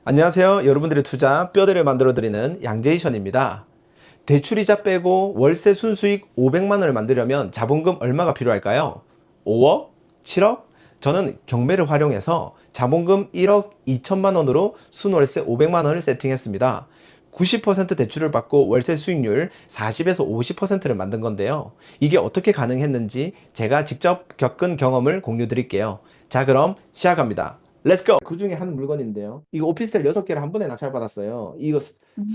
안녕하세요. 여러분들의 투자 뼈대를 만들어드리는 양제이션입니다. 대출이자 빼고 월세 순수익 500만 원을 만들려면 자본금 얼마가 필요할까요? 5억? 7억? 저는 경매를 활용해서 자본금 1억 2천만 원으로 순월세 500만 원을 세팅했습니다. 90% 대출을 받고 월세 수익률 40에서 50%를 만든 건데요. 이게 어떻게 가능했는지 제가 직접 겪은 경험을 공유 드릴게요. 자, 그럼 시작합니다. 렛츠고! 그 중에 한 물건인데요. 이거 오피스텔 6개를 한 번에 낙찰받았어요. 이거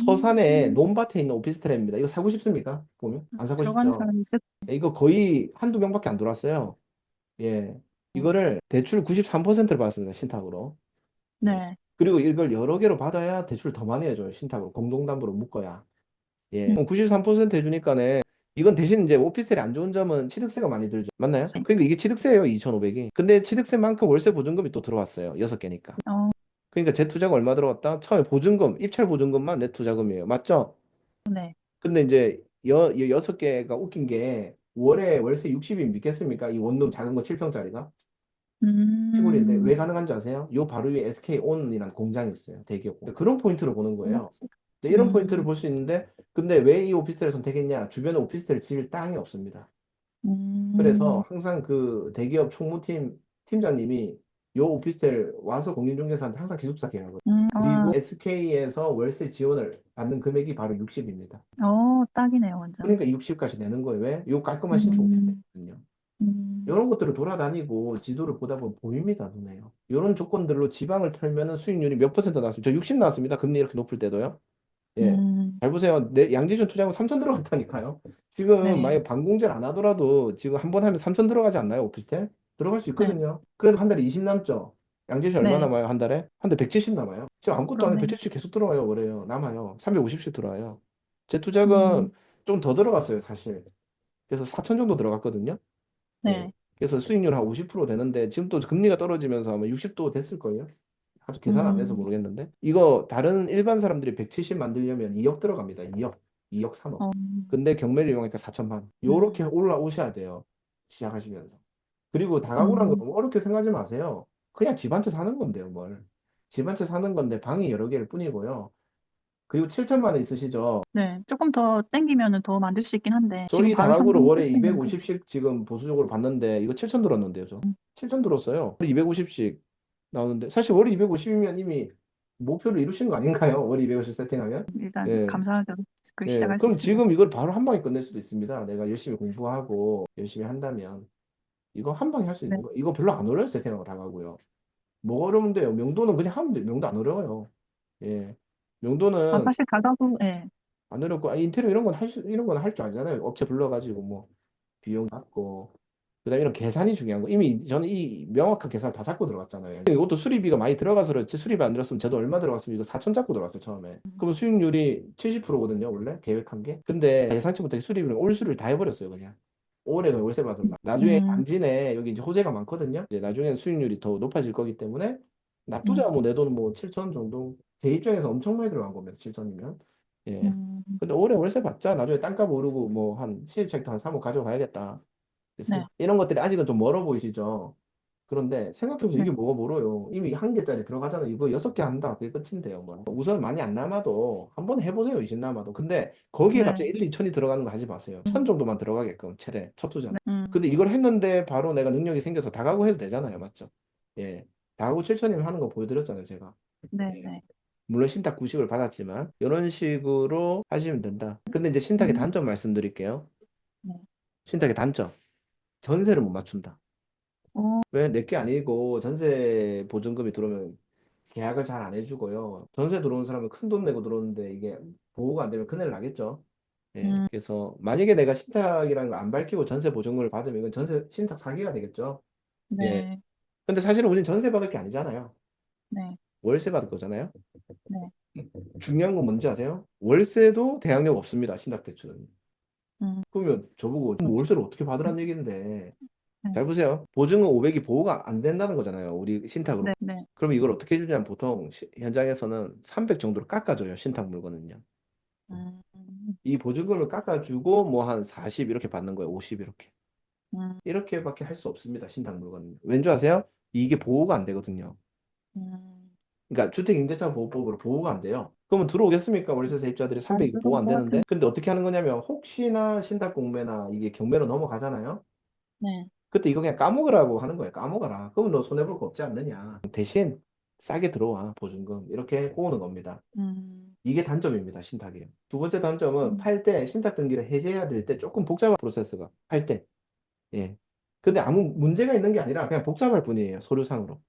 서산에 음, 논밭에 있는 오피스텔입니다. 이거 사고 싶습니까? 보면? 안 사고 들어간 싶죠? 사람이 있을. 이거 거의 한두 명밖에 안 들어왔어요. 예. 이거를 대출 93%를 받았습니다. 신탁으로. 예. 네. 그리고 이걸 여러 개로 받아야 대출을 더 많이 해줘요. 신탁으로. 공동담보로 묶어야. 예. 음, 93% 해주니까는 이건 대신 이제 오피스텔이 안 좋은 점은 취득세가 많이 들죠. 맞나요? 시- 그러니까 이게 취득세예요. 2,500이. 근데 취득세만큼 월세 보증금이 또 들어왔어요. 6개니까. 어, 그러니까 제 투자가 얼마 들어왔다? 처음에 보증금, 입찰 보증금만 내 투자금이에요. 맞죠? 네. 근데 이제 6개가 웃긴 게 월에 월세 60이 믿겠습니까? 이 원룸 작은 거 7평짜리가 시골인데 음, 왜 가능한지 아세요? 요 바로 위에 SK온이라는 공장이 있어요. 대기업. 그런 포인트로 보는 거예요. 그렇지. 이제 이런 포인트를 볼 수 있는데 근데 왜 이 오피스텔을 선택했냐? 주변에 오피스텔을 지을 땅이 없습니다. 그래서 음, 항상 그 대기업 총무팀 팀장님이 요 오피스텔 와서 공인중개사한테 항상 기숙사 계약을. 아, 그리고 SK에서 월세 지원을 받는 금액이 바로 60입니다. 딱이네요, 완전. 그러니까 60까지 내는 거예요. 왜? 요 깔끔한 신축 음, 오피스텔거든요. 음, 이런 것들을 돌아다니고 지도를 보다 보면 보입니다, 눈에요. 이런 조건들로 지방을 털면은 수익률이 몇 퍼센트 나왔습니다. 저 60 나왔습니다. 금리 이렇게 높을 때도요. 예. 음, 잘 보세요. 내 양지준 투자하고 3천 들어갔다니까요. 지금 네, 만약에 반공제를 안 하더라도 지금 한 번 하면 3천 들어가지 않나요? 오피스텔? 들어갈 수 네, 있거든요. 그래도 한 달에 20 남죠. 양지준 얼마 네, 남아요? 한 달에? 한 달에 170 남아요. 지금 아무것도 안 해. 그렇네요. 170 계속 들어와요. 월에요. 남아요. 350씩 들어와요. 제 음, 투자금 좀 더 들어갔어요, 사실. 그래서 4천 정도 들어갔거든요. 예. 네, 그래서 수익률 한 50% 되는데 지금 또 금리가 떨어지면서 아마 60도 됐을 거예요. 아직 계산 안 해서 음, 모르겠는데. 이거 다른 일반 사람들이 170 만들려면 2억 들어갑니다. 2억, 2억, 3억. 어, 근데 경매를 이용하니까 4천만. 요렇게 음, 올라오셔야 돼요. 시작하시면서. 그리고 다가구란 거 음, 너무 어렵게 생각하지 마세요. 그냥 집 한 채 사는 건데요, 뭘. 집 한 채 사는 건데 방이 여러 개일 뿐이고요. 그리고 7천만 원 있으시죠? 네. 조금 더 땡기면은 더 만들 수 있긴 한데, 지금 저희 바로 다가구를 현금 월에 쓸수있는 거. 250씩 지금 보수적으로 받는데 이거 7천 들었는데요, 저. 7천 들었어요. 250씩 나오는데 사실 월에 250이면 이미 목표를 이루시는 거 아닌가요? 월에 250 세팅하면? 일단 예. 감사하게 그 예. 시작할 수 그럼 있으면. 지금 이걸 바로 한 방에 끝낼 수도 있습니다. 내가 열심히 공부하고 열심히 한다면 이거 한 방에 할 수 네. 있는 거. 이거 별로 안 어려워요, 세팅하고 다가고요. 뭐 어려운데요? 명도는 그냥 하면 돼요. 명도 안 어려워요. 예. 명도는 사실 다가구, 예. 안 어렵고 인테리어 이런 건 할 줄 알잖아요. 업체 불러가지고 뭐 비용 받고 그다음에 이런 계산이 중요한 거. 이미 저는 이 명확한 계산을 다 잡고 들어갔잖아요. 이것도 수리비가 많이 들어가서 그렇지 수리비 안 들었으면 저도 얼마 들어갔으면 이거 4천 잡고 들어갔어요 처음에. 그럼 수익률이 70%거든요 원래 계획한 게. 근데 예상치 못하게 수리비를 올 수리를 다 해버렸어요 그냥. 올해 그 월세 받으면 나중에 음, 당진에 여기 이제 호재가 많거든요. 이제 나중에는 수익률이 더 높아질 거기 때문에 납부자 음, 뭐 내 돈은 뭐 7천 정도. 제 입장에서 엄청 많이 들어간 겁니다. 7천이면. 예. 음, 근데 올해 월세 받자 나중에 땅값 오르고 뭐 한 시세책도 한 3억 가져가야겠다. 네, 이런 것들이 아직은 좀 멀어 보이시죠? 그런데 생각해보세요. 네, 이게 뭐가 멀어요? 이미 한 개짜리 들어가잖아요. 이거 6개 한다. 그게 끝인데요. 뭐. 우선 많이 안 남아도 한번 해보세요. 20 남아도. 근데 거기에 네, 갑자기 1, 2천이 들어가는 거 하지 마세요. 천 정도만 들어가게끔 최대 첫 투자. 네, 근데 이걸 했는데 바로 내가 능력이 생겨서 다가구 해도 되잖아요. 맞죠? 예. 다가구 7천이면 하는 거 보여드렸잖아요. 제가. 네, 예. 네, 물론 신탁 90을 받았지만 이런 식으로 하시면 된다. 근데 이제 신탁의 음, 단점 말씀드릴게요. 네. 신탁의 단점. 전세를 못 맞춘다. 어, 왜 내게 아니고 전세 보증금이 들어오면 계약을 잘 안 해주고요. 전세 들어온 사람은 큰 돈 내고 들어오는데 이게 보호가 안 되면 큰일 나겠죠. 예. 음, 그래서 만약에 내가 신탁이라는 걸 안 밝히고 전세 보증금을 받으면 이건 전세 신탁 사기가 되겠죠. 예. 네, 근데 사실은 우린 전세 받을 게 아니잖아요. 네, 월세 받을 거잖아요. 네, 중요한 건 뭔지 아세요? 월세도 대항력 없습니다. 신탁 대출은. 음, 그러면 저보고 뭐 월세를 어떻게 받으라는 얘기인데 네, 잘 보세요. 보증은 500이 보호가 안 된다는 거잖아요. 우리 신탁으로. 네, 네, 그럼 이걸 어떻게 해주냐면 보통 현장에서는 300 정도로 깎아줘요. 신탁 물건은요. 음, 이 보증금을 깎아주고 뭐 한 40 이렇게 받는 거예요. 50 이렇게. 음, 이렇게밖에 할 수 없습니다. 신탁 물건은. 왠지 아세요? 이게 보호가 안 되거든요. 음. 그러니까 주택임대차 보호법으로 보호가 안 돼요. 그러면 들어오겠습니까? 월세 세입자들이 안 300이 보호 들어올 안 것 되는데. 같은. 근데 어떻게 하는 거냐면 혹시나 신탁 공매나 이게 경매로 넘어가잖아요. 네. 그때 이거 그냥 까먹으라고 하는 거예요. 까먹어라. 그러면 너 손해볼 거 없지 않느냐. 대신 싸게 들어와 보증금 이렇게 꼬우는 겁니다. 음, 이게 단점입니다. 신탁이요. 두 번째 단점은 음, 팔 때 신탁 등기를 해제해야 될 때 조금 복잡한 프로세스가 팔 때. 예. 근데 아무 문제가 있는 게 아니라 그냥 복잡할 뿐이에요. 서류상으로.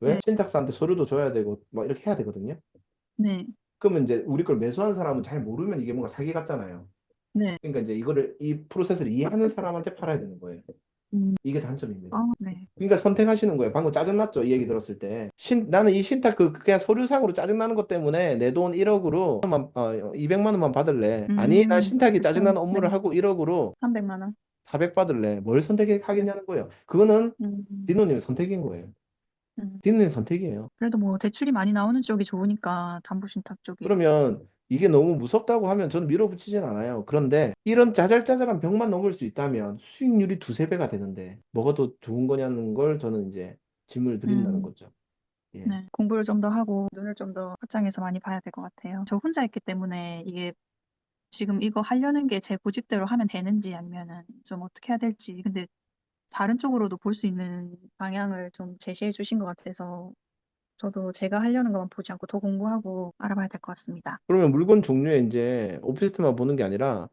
왜? 네. 신탁사한테 서류도 줘야 되고 막 이렇게 해야 되거든요. 네. 그러면 이제 우리 걸 매수한 사람은 잘 모르면 이게 뭔가 사기 같잖아요. 네. 그러니까 이제 이거를 이 프로세스를 이해하는 사람한테 팔아야 되는 거예요. 이게 단점입니다. 네. 그러니까 선택하시는 거예요. 방금 짜증났죠? 이 얘기 들었을 때. 나는 이 신탁 그냥 서류상으로 짜증나는 것 때문에 내 돈 1억으로 200만 원만 받을래. 아니, 나 신탁이 짜증나는 네. 업무를 하고 1억으로 300만 원. 400 받을래. 뭘 네. 선택하겠냐는 거예요. 그거는 음, 디노님의 선택인 거예요. 음. 디노님 선택이에요. 그래도 뭐 대출이 많이 나오는 쪽이 좋으니까 담보신탁 쪽이. 그러면 이게 너무 무섭다고 하면 저는 밀어붙이진 않아요. 그런데 이런 짜잘짜잘한 벽만 넘을 수 있다면 수익률이 두세 배가 되는데 뭐가 더 좋은 거냐는 걸 저는 이제 질문을 드린다는 음, 거죠. 예. 네. 공부를 좀 더 하고 눈을 좀 더 확장해서 많이 봐야 될 것 같아요. 저 혼자 있기 때문에 이게 지금 이거 하려는 게 제 고집대로 하면 되는지 아니면은 좀 어떻게 해야 될지. 근데 다른 쪽으로도 볼 수 있는 방향을 좀 제시해 주신 것 같아서 저도 제가 하려는 것만 보지 않고 더 공부하고 알아봐야 될 것 같습니다. 그러면 물건 종류에 이제 오피스텔만 보는 게 아니라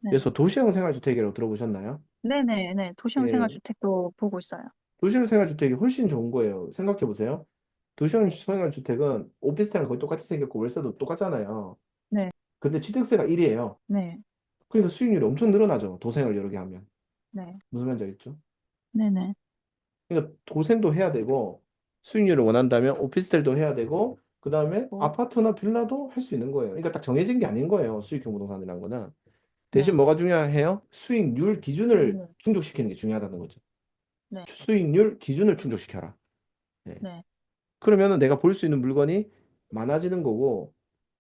네. 그래서 도시형 생활주택이라고 들어보셨나요? 네네, 네. 도시형 예. 생활주택도 보고 있어요. 도시형 생활주택이 훨씬 좋은 거예요. 생각해 보세요. 도시형 생활주택은 오피스텔랑 거의 똑같이 생겼고 월세도 똑같잖아요. 네, 근데 취득세가 1이에요. 네, 그러니까 수익률이 엄청 늘어나죠. 도생을 여러 개 하면. 네, 무슨 말인지 알겠죠? 네네, 그러니까 도생도 해야 되고 수익률을 원한다면 오피스텔도 해야 되고 그다음에 뭐, 아파트나 빌라도 할 수 있는 거예요. 그러니까 딱 정해진 게 아닌 거예요. 수익형 부동산이라는 거는. 대신 네, 뭐가 중요해요? 수익률 기준을 수익률, 충족시키는 게 중요하다는 거죠. 네, 수익률 기준을 충족시켜라. 예. 네, 그러면은 내가 볼 수 있는 물건이 많아지는 거고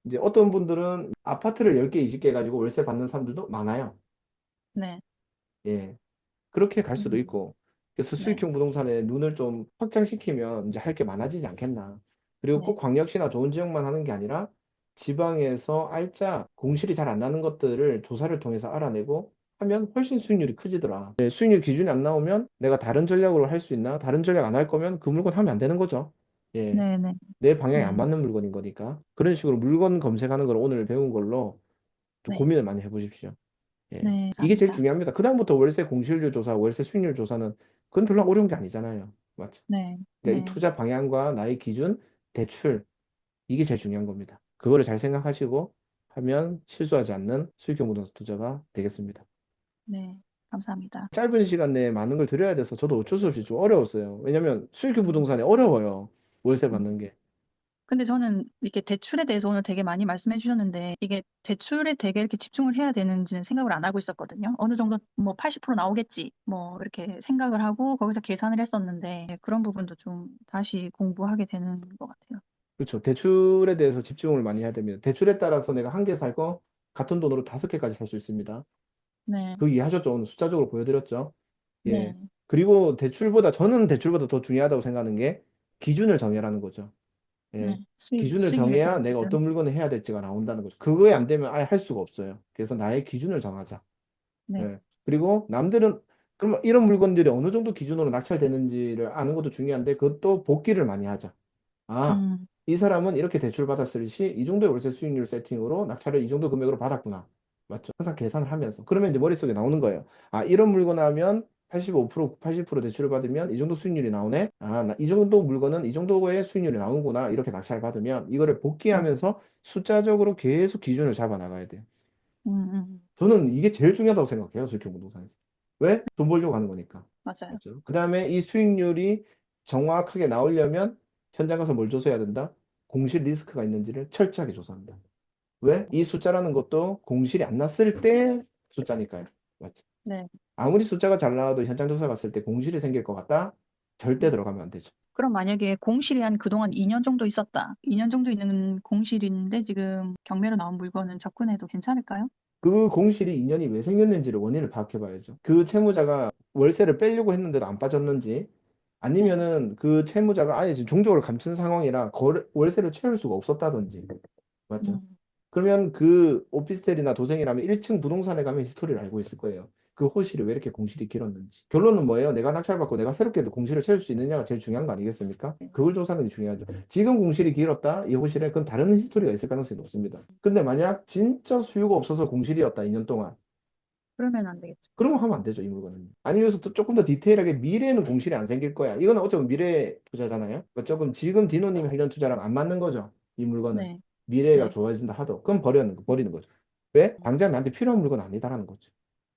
이제 어떤 분들은 아파트를 10개, 20개 가지고 월세 받는 사람들도 많아요. 네, 예. 그렇게 갈 수도 음, 있고. 그래서 네, 수익형 부동산에 눈을 좀 확장시키면 이제 할 게 많아지지 않겠나. 그리고 꼭 네, 광역시나 좋은 지역만 하는 게 아니라 지방에서 알짜 공실이 잘 안 나는 것들을 조사를 통해서 알아내고 하면 훨씬 수익률이 커지더라. 네, 수익률 기준이 안 나오면 내가 다른 전략으로 할 수 있나? 다른 전략 안 할 거면 그 물건 하면 안 되는 거죠. 예. 네, 네, 내 방향이 안 네, 맞는 물건인 거니까. 그런 식으로 물건 검색하는 걸 오늘 배운 걸로 좀 네, 고민을 많이 해보십시오. 예. 네, 이게 제일 감사합니다. 중요합니다. 그다음부터 월세 공실률 조사, 월세 수익률 조사는 그건 별로 어려운 게 아니잖아요. 맞죠? 네, 그러니까 이 네, 투자 방향과 나의 기준, 대출, 이게 제일 중요한 겁니다. 그거를 잘 생각하시고 하면 실수하지 않는 수익형 부동산 투자가 되겠습니다. 네, 감사합니다. 짧은 시간 내에 많은 걸 들여야 돼서 저도 어쩔 수 없이 좀 어려웠어요. 왜냐면 수익형 음, 부동산이 어려워요. 월세 음. 받는 게. 근데 저는 이렇게 대출에 대해서 오늘 되게 많이 말씀해 주셨는데 이게 대출에 되게 이렇게 집중을 해야 되는지는 생각을 안 하고 있었거든요. 어느 정도 뭐 80% 나오겠지 뭐 이렇게 생각을 하고 거기서 계산을 했었는데 그런 부분도 좀 다시 공부하게 되는 것 같아요. 그렇죠. 대출에 대해서 집중을 많이 해야 됩니다. 대출에 따라서 내가 한 개 살 거 같은 돈으로 5개까지 살 수 있습니다. 네, 그 이해하셨죠? 오늘 숫자적으로 보여드렸죠? 예. 네, 그리고 저는 대출보다 더 중요하다고 생각하는 게 기준을 정해라는 거죠. 예. 네. 기준을 수익률의 정해야 그런 내가 기준. 어떤 물건을 해야 될지가 나온다는 거죠. 그거에 안 되면 아예 할 수가 없어요. 그래서 나의 기준을 정하자. 네, 예. 그리고 남들은 그럼 이런 물건들이 어느 정도 기준으로 낙찰되는지를 아는 것도 중요한데 그것도 복기를 많이 하자. 아, 음, 이 사람은 이렇게 대출 받았을 시 이 정도의 월세 수익률 세팅으로 낙찰을 이 정도 금액으로 받았구나. 맞죠? 항상 계산을 하면서. 그러면 이제 머릿속에 나오는 거예요. 아, 이런 물건 하면 85%, 80% 대출을 받으면 이 정도 수익률이 나오네. 아, 이 정도 물건은 이 정도의 수익률이 나오는구나. 이렇게 낙찰을 받으면 이거를 네, 복귀하면서 숫자적으로 계속 기준을 잡아 나가야 돼요. 음, 음, 저는 이게 제일 중요하다고 생각해요. 수익형 부동산에서. 왜? 돈 벌려고 하는 거니까. 맞아요. 맞죠? 그 다음에 이 수익률이 정확하게 나오려면 현장 가서 뭘 조사해야 된다? 공실 리스크가 있는지를 철저하게 조사한다. 왜? 이 숫자라는 것도 공실이 안 났을 때 숫자니까요. 맞죠? 네. 아무리 숫자가 잘 나와도 현장 조사 갔을 때 공실이 생길 것 같다? 절대 들어가면 안 되죠. 그럼 만약에 공실이 한 그동안 2년 정도 있었다. 2년 정도 있는 공실인데 지금 경매로 나온 물건은 접근해도 괜찮을까요? 그 공실이 인연이 왜 생겼는지를 원인을 파악해 봐야죠. 그 채무자가 월세를 빼려고 했는데도 안 빠졌는지, 아니면은 그 채무자가 아예 지금 종족을 감춘 상황이라 월세를 채울 수가 없었다든지. 맞죠? 음, 그러면 그 오피스텔이나 도생이라면 1층 부동산에 가면 히스토리를 알고 있을 거예요. 그 호실이 왜 이렇게 공실이 길었는지. 결론은 뭐예요? 내가 낙찰받고 내가 새롭게 공실을 채울 수 있느냐가 제일 중요한 거 아니겠습니까? 그걸 조사하는 게 중요하죠. 지금 공실이 길었다? 이 호실에 그건 다른 히스토리가 있을 가능성이 높습니다. 근데 만약 진짜 수요가 없어서 공실이었다, 2년 동안. 그러면 안 되겠죠. 그런 거 하면 안 되죠, 이 물건은. 아니면 또 조금 더 디테일하게 미래에는 공실이 안 생길 거야. 이거는 어쩌면 미래 투자잖아요. 조금 지금 디노님이 하려는 투자랑 안 맞는 거죠, 이 물건은. 네, 미래가 네, 좋아진다 하도. 그럼 버리는 거죠. 왜? 당장 나한테 필요한 물건 아니다라는 거죠.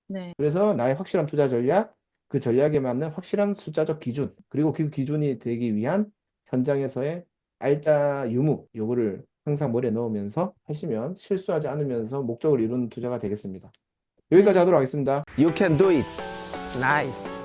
네, 그래서 나의 확실한 투자 전략, 그 전략에 맞는 확실한 숫자적 기준, 그리고 그 기준이 되기 위한 현장에서의 알짜 유무, 요거를 항상 머리에 넣으면서 하시면 실수하지 않으면서 목적을 이루는 투자가 되겠습니다. 여기까지 네. 하도록 하겠습니다. You can do it. Nice.